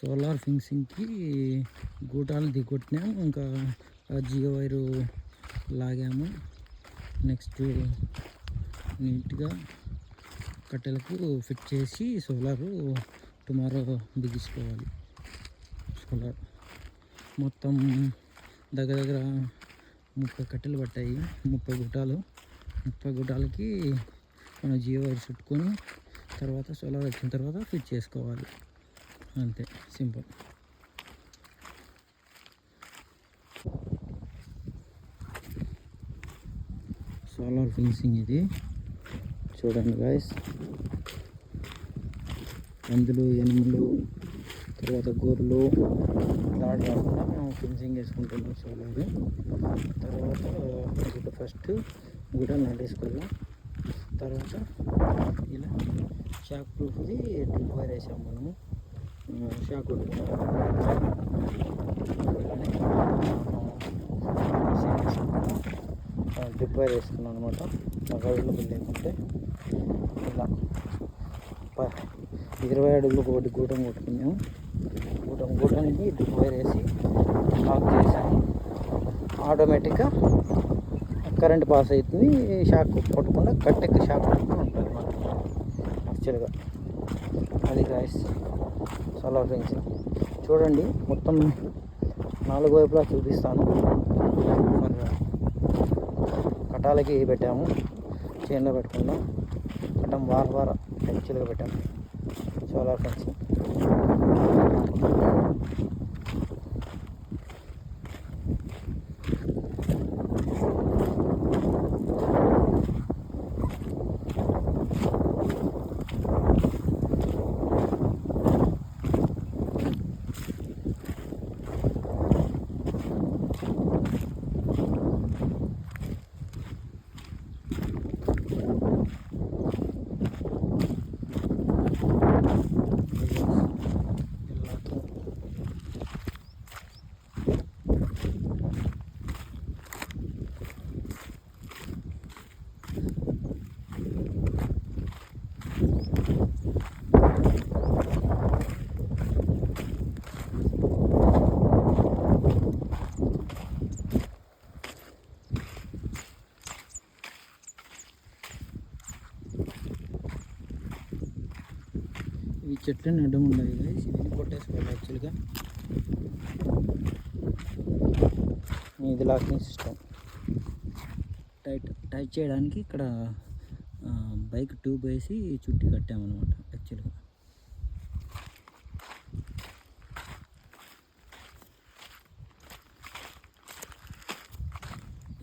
Solar ఫెన్సింగ్కి గూటాలు దిగొట్టినాము. ఇంకా Jio wire లాగాము. Next నీట్గా కట్టెలకు fit చేసి సోలారు టుమారో బిగించుకోవాలి. సోలార్ మొత్తం దగ్గర 30 కట్టెలు పట్టాయి. 30 గుట్టాలు. 30 గుట్టాలకి మనం జియో వైర్ చుట్టుకొని తర్వాత సోలార్ వచ్చిన తర్వాత ఫిట్ చేసుకోవాలి. అంతే, సింపుల్. సోలార్ ఫెన్సింగ్ ఇది చూడండి గాయస్. పందులు, ఎనుములు, తర్వాత గొర్రెలు దాడి కాకుండా మనం ఫెన్సింగ్ వేసుకుంటున్నాం సోలార్. తర్వాత ఫస్ట్ గుడ్డలు నాటేసుకోవాలి. తర్వాత ఇలా షాక్ ప్రూఫ్ది డ్రిప్ వైర్ వేసాము మనము. షాక్ డ్రిప్ వైర్ వేసుకున్నాం అనమాట. అవైలబుల్ లేకుంటే ఇలా 20 అడుగులకు ఒకటి గూటం కొట్టుకున్నాము. గూటానికి డ్రిప్ వైర్ వేసి లాక్ చేసాము. ఆటోమేటిక్గా కరెంట్ పాస్ అవుతుంది. షాక్ కొట్టకుండా కట్టెక్కి షాక్ కొట్టుకుని ఉంటుంది మనకి యాక్చువల్గా. అది గాయస్ సోలార్ ఫెన్సింగ్. చూడండి, మొత్తం 4 వైపులా చూపిస్తాను. కట్టాలకి పెట్టాము, చేనులో పెట్టకుండా కట్టం వార యాక్చువల్గా పెట్టాము సోలార్ ఫెన్సింగ్. ఈ చెట్లని అడ్డం ఉండాలి గైస్. ఇవన్నీ కొట్టేసుకోవాలి యాక్చువల్గా. ఇది లాకింగ్ సిస్టమ్. టైట్ చేయడానికి ఇక్కడ బైక్ ట్యూబ్ వేసి చుట్టి కట్టామన్నమాట యాక్చువల్గా.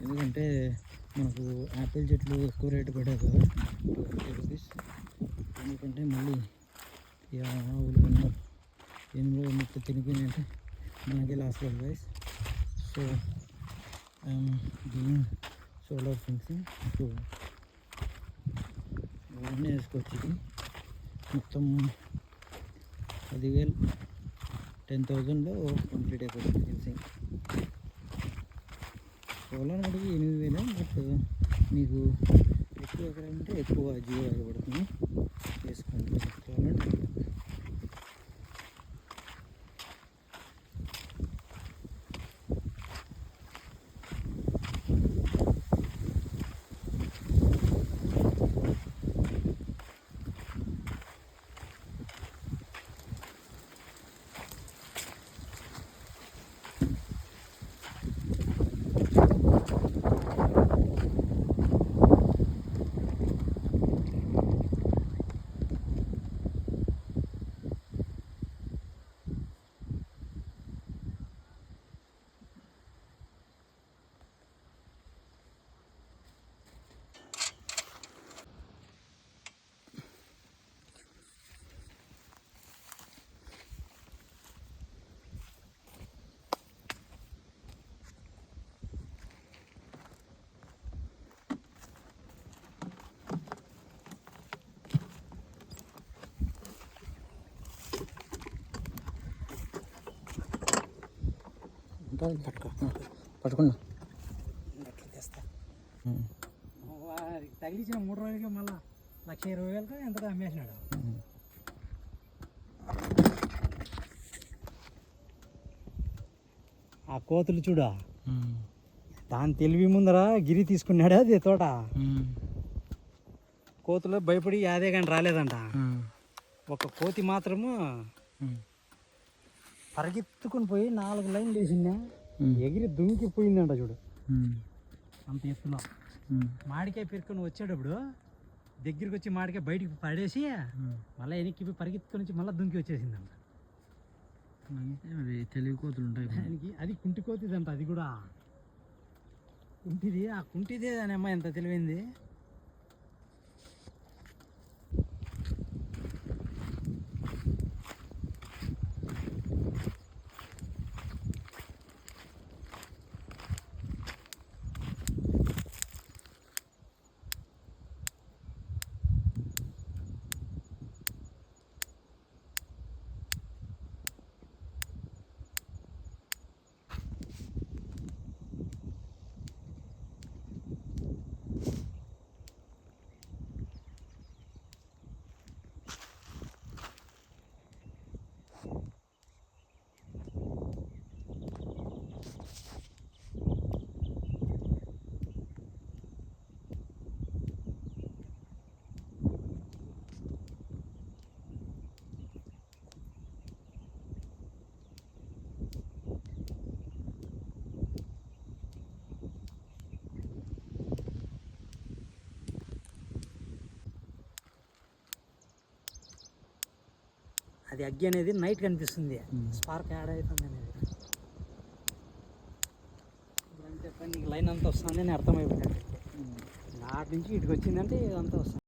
ఎందుకంటే మనకు యాపిల్ చెట్లు ఎక్కువ రేటు పడాయి కదా, 250 రూపీస్. ఎందుకంటే మళ్ళీ ఆవులు ఎనిమిది మొత్తం తినిపోయినాయంటే మనకే లాస్ లేదు గైస్. సో దీని సోలార్ ఫెన్సింగ్ ఇవన్నీ వేసుకోవచ్చు. ఇది మొత్తం 10,000 10,000లో కంప్లీట్ అయిపోతుంది ఫెన్సింగ్. సోలార్ మటుకు 8,000. బట్ మీకు ఎక్కువ ఎకరాలు ఉంటే ఎక్కువ జియో వైర్ పడుతుంది, వేసుకోండి. కావాలంటే పట్టుకున్నా తగిలించిన 3 రోజులకి మళ్ళీ 1,20,000 ఎంత అమ్మేసినాడు. ఆ కోతులు చూడ దాని తెలివి ముందర గిరి తీసుకున్నాడు అది తోట. కోతులు భయపడి అదే కానీ రాలేదంట. ఒక కోతి మాత్రము పరిగెత్తుకుని పోయి 4 లైన్లు వేసిందా, ఎగిరి దుంకిపోయిందంట చూడు. అంత ఎత్తులో మాడికాయ పెరుకొని వచ్చేటప్పుడు దగ్గరికి వచ్చి మాడికాయ బయటికి పడేసి మళ్ళీ వెనక్కి పరిగెత్తుకొని వచ్చి మళ్ళీ దుంకి వచ్చేసిందంట. తెలివి కోతులు ఉంటాయి దానికి అది కుంటి కోతిదంట. అది కూడా కుంటిది. ఆ కుంటిదే దాని అమ్మాయి ఎంత తెలివైంది. అది అగ్గి అనేది నైట్ కనిపిస్తుంది. స్పార్క్ యాడ్ అవుతుంది అనేది నీకు లైన్ అంతా వస్తుంది అని అర్థమైపోయింది. నాటి నుంచి ఇటుకు వచ్చిందంటే ఇదంతా వస్తుంది.